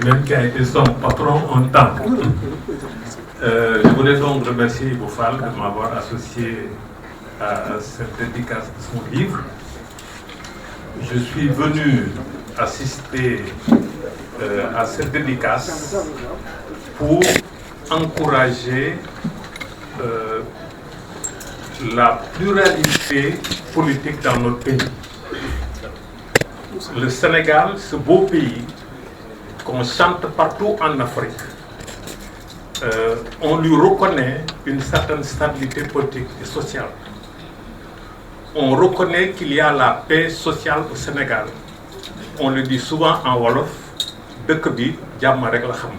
lui-même qui a été son patron en temps. Je voudrais donc remercier Ibo Fall de m'avoir associé à cette dédicace de son livre. Je suis venu assister à cette dédicace pour encourager la pluralité politique dans notre pays. Le Sénégal, ce beau pays qu'on chante partout en Afrique, on lui reconnaît une certaine stabilité politique et sociale. On reconnaît qu'il y a la paix sociale au Sénégal. On le dit souvent en Wolof, dëkk bi jàmm rek la xam.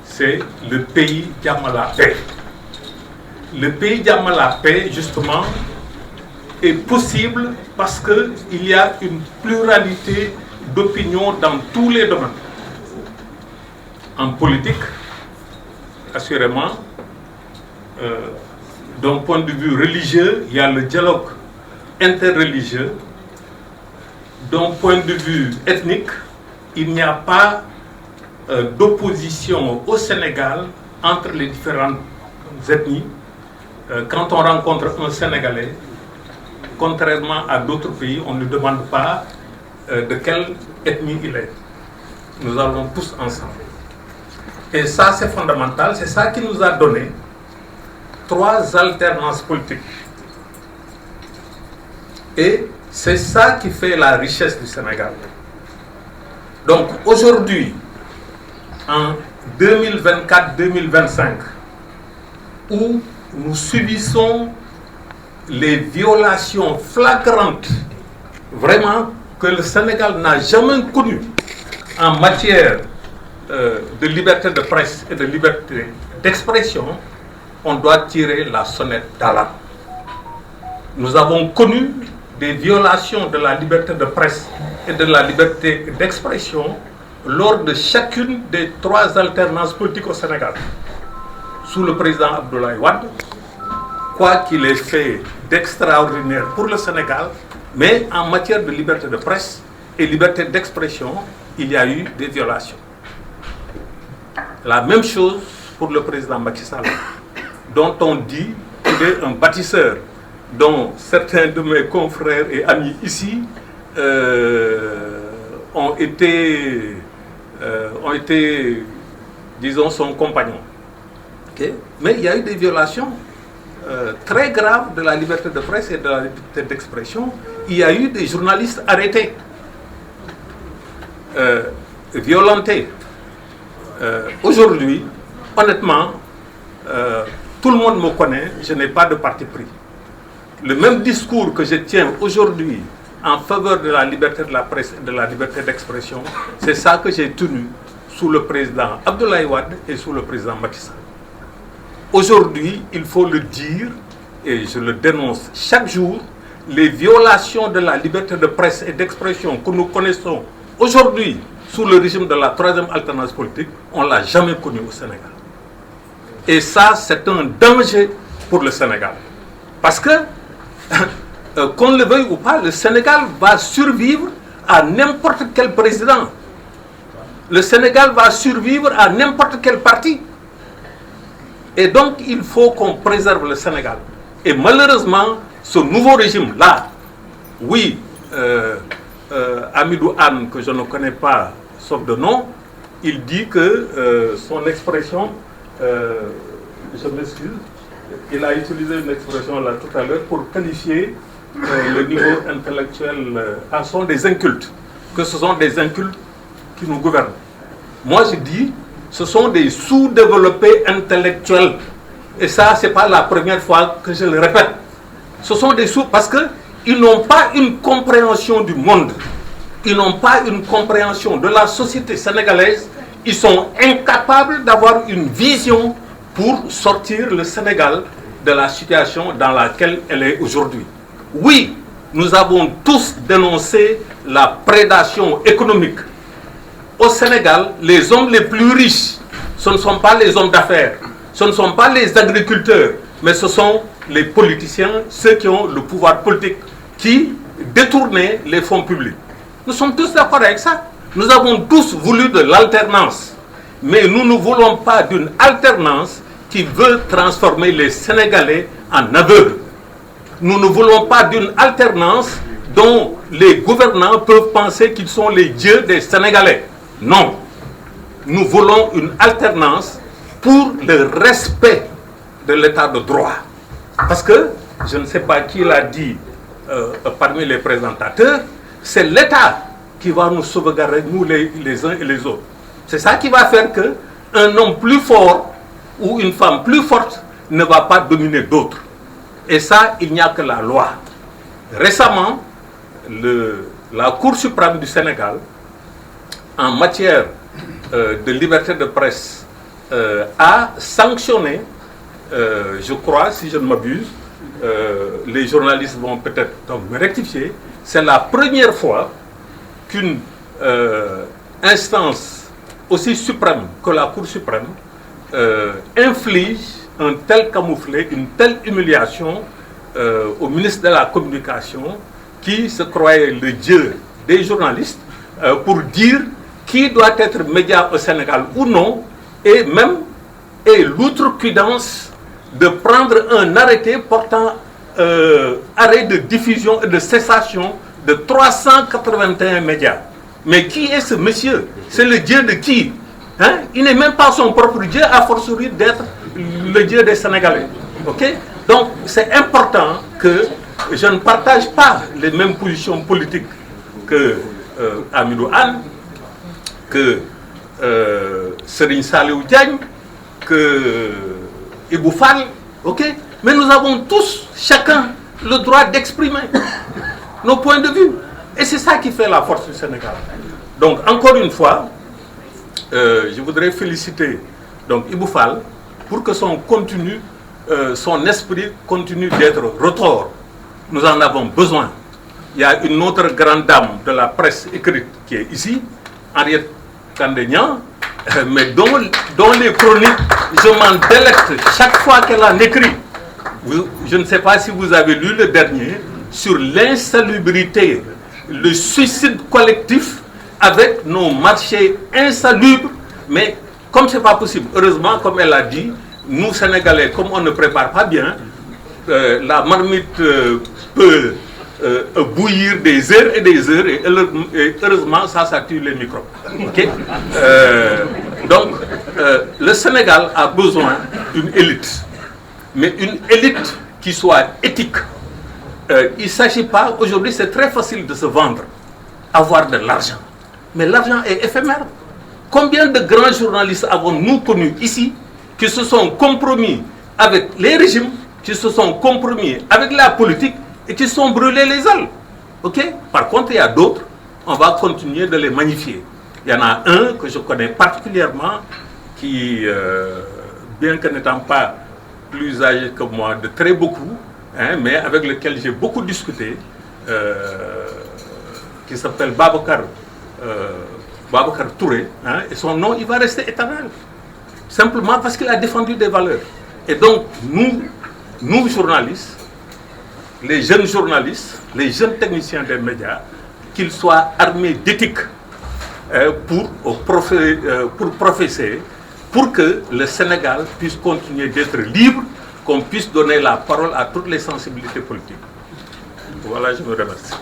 C'est le pays jàmm la paix. Le pays jàmm la paix, justement, est possible parce qu'il y a une pluralité d'opinions dans tous les domaines. En politique, assurément, d'un point de vue religieux, il y a le dialogue interreligieux. D'un point de vue ethnique, il n'y a pas d'opposition au Sénégal entre les différentes ethnies. Quand on rencontre un Sénégalais, contrairement à d'autres pays, on ne demande pas de quelle ethnie il est. Nous allons tous ensemble. Et ça, c'est fondamental. C'est ça qui nous a donné 3 alternances politiques. Et c'est ça qui fait la richesse du Sénégal. Donc aujourd'hui, en 2024-2025, où nous subissons les violations flagrantes, vraiment, que le Sénégal n'a jamais connues en matière de liberté de presse et de liberté d'expression, on doit tirer la sonnette d'alarme. Nous avons connu des violations de la liberté de presse et de la liberté d'expression lors de chacune des 3 alternances politiques au Sénégal. Sous le président Abdoulaye Wade, quoi qu'il ait fait d'extraordinaire pour le Sénégal, mais en matière de liberté de presse et liberté d'expression, il y a eu des violations. La même chose pour le président Macky Sall, dont on dit qu'il est un bâtisseur, dont certains de mes confrères et amis ici ont été, disons, son compagnon. Okay? Mais il y a eu des violations très graves de la liberté de presse et de la liberté d'expression. Il y a eu des journalistes arrêtés, violentés. Aujourd'hui, honnêtement, tout le monde me connaît, je n'ai pas de parti pris. Le même discours que je tiens aujourd'hui en faveur de la liberté de la presse et de la liberté d'expression, c'est ça que j'ai tenu sous le président Abdoulaye Wade et sous le président Macky Sall. Aujourd'hui, il faut le dire, et je le dénonce chaque jour, les violations de la liberté de presse et d'expression que nous connaissons aujourd'hui sous le régime de la 3e alternance politique, on ne l'a jamais connu au Sénégal. Et ça, c'est un danger pour le Sénégal. Parce que, qu'on le veuille ou pas, le Sénégal va survivre à n'importe quel président. Le Sénégal va survivre à n'importe quel parti. Et donc, il faut qu'on préserve le Sénégal. Et malheureusement, ce nouveau régime-là, oui, Hamidou Anne, que je ne connais pas, sauf de nom, il dit que son expression, je m'excuse, il a utilisé une expression là tout à l'heure pour qualifier le niveau intellectuel, ce sont des incultes, que ce sont des incultes qui nous gouvernent. Moi je dis, ce sont des sous-développés intellectuels. Et ça, ce n'est pas la première fois que je le répète. Ce sont des sous... Parce qu'ils n'ont pas une compréhension du monde. Ils n'ont pas une compréhension de la société sénégalaise. Ils sont incapables d'avoir une vision pour sortir le Sénégal de la situation dans laquelle elle est aujourd'hui. Oui, nous avons tous dénoncé la prédation économique. Au Sénégal, les hommes les plus riches, ce ne sont pas les hommes d'affaires, ce ne sont pas les agriculteurs, mais ce sont les politiciens, ceux qui ont le pouvoir politique, qui détournaient les fonds publics. Nous sommes tous d'accord avec ça. Nous avons tous voulu de l'alternance, mais nous ne voulons pas d'une alternance qui veut transformer les Sénégalais en aveugles. Nous ne voulons pas d'une alternance dont les gouvernants peuvent penser qu'ils sont les dieux des Sénégalais. Non. Nous voulons une alternance pour le respect de l'état de droit. Parce que, je ne sais pas qui l'a dit parmi les présentateurs, c'est l'État qui va nous sauvegarder, nous les uns et les autres. C'est ça qui va faire qu'un homme plus fort ou une femme plus forte ne va pas dominer d'autres. Et ça, il n'y a que la loi. Récemment, la Cour suprême du Sénégal, en matière de liberté de presse, a sanctionné, je crois, si je ne m'abuse, les journalistes vont peut-être me rectifier, c'est la première fois qu'une instance aussi suprême que la Cour suprême inflige un tel camouflet, une telle humiliation au ministre de la Communication qui se croyait le dieu des journalistes pour dire qui doit être média au Sénégal ou non, et même l'outrecuidance de prendre un arrêté portant arrêt de diffusion et de cessation de 381 médias. Mais qui est ce monsieur? C'est le dieu de qui? Hein? Il n'est même pas son propre dieu, à fortiori d'être le dieu des Sénégalais. Okay? Donc c'est important que je ne partage pas les mêmes positions politiques que Hamidou Anne, que Serigne Saliou Diagne, que Ibou Fall, okay? Mais nous avons tous, chacun, le droit d'exprimer nos points de vue. Et c'est ça qui fait la force du Sénégal. Donc, encore une fois, je voudrais féliciter donc, Ibou Fall pour que son contenu, son esprit continue d'être retors. Nous en avons besoin. Il y a une autre grande dame de la presse écrite qui est ici, Henriette Kandé-Niang, mais dont les chroniques, je m'en délecte chaque fois qu'elle en écrit. Je ne sais pas si vous avez lu le dernier, sur l'insalubrité, le suicide collectif avec nos marchés insalubres, mais comme ce n'est pas possible, heureusement, comme elle a dit, nous Sénégalais, comme on ne prépare pas bien, la marmite peut bouillir des heures et des heures, et heureusement, ça tue les microbes. Okay? Donc, le Sénégal a besoin d'une élite, mais une élite qui soit éthique. Il ne s'agit pas, aujourd'hui c'est très facile de se vendre, avoir de l'argent. Mais l'argent est éphémère. Combien de grands journalistes avons-nous connus ici qui se sont compromis avec les régimes, qui se sont compromis avec la politique et qui se sont brûlés les ailes? Okay? Par contre, il y a d'autres, on va continuer de les magnifier. Il y en a un que je connais particulièrement qui, bien que n'étant pas plus âgé que moi de très beaucoup, hein, mais avec lequel j'ai beaucoup discuté, qui s'appelle Babacar Touré, hein, et son nom, il va rester éternel, simplement parce qu'il a défendu des valeurs. Et donc, nous journalistes, les jeunes journalistes, les jeunes techniciens des médias, qu'ils soient armés d'éthique pour professer, pour que le Sénégal puisse continuer d'être libre, qu'on puisse donner la parole à toutes les sensibilités politiques. Voilà, je me remercie.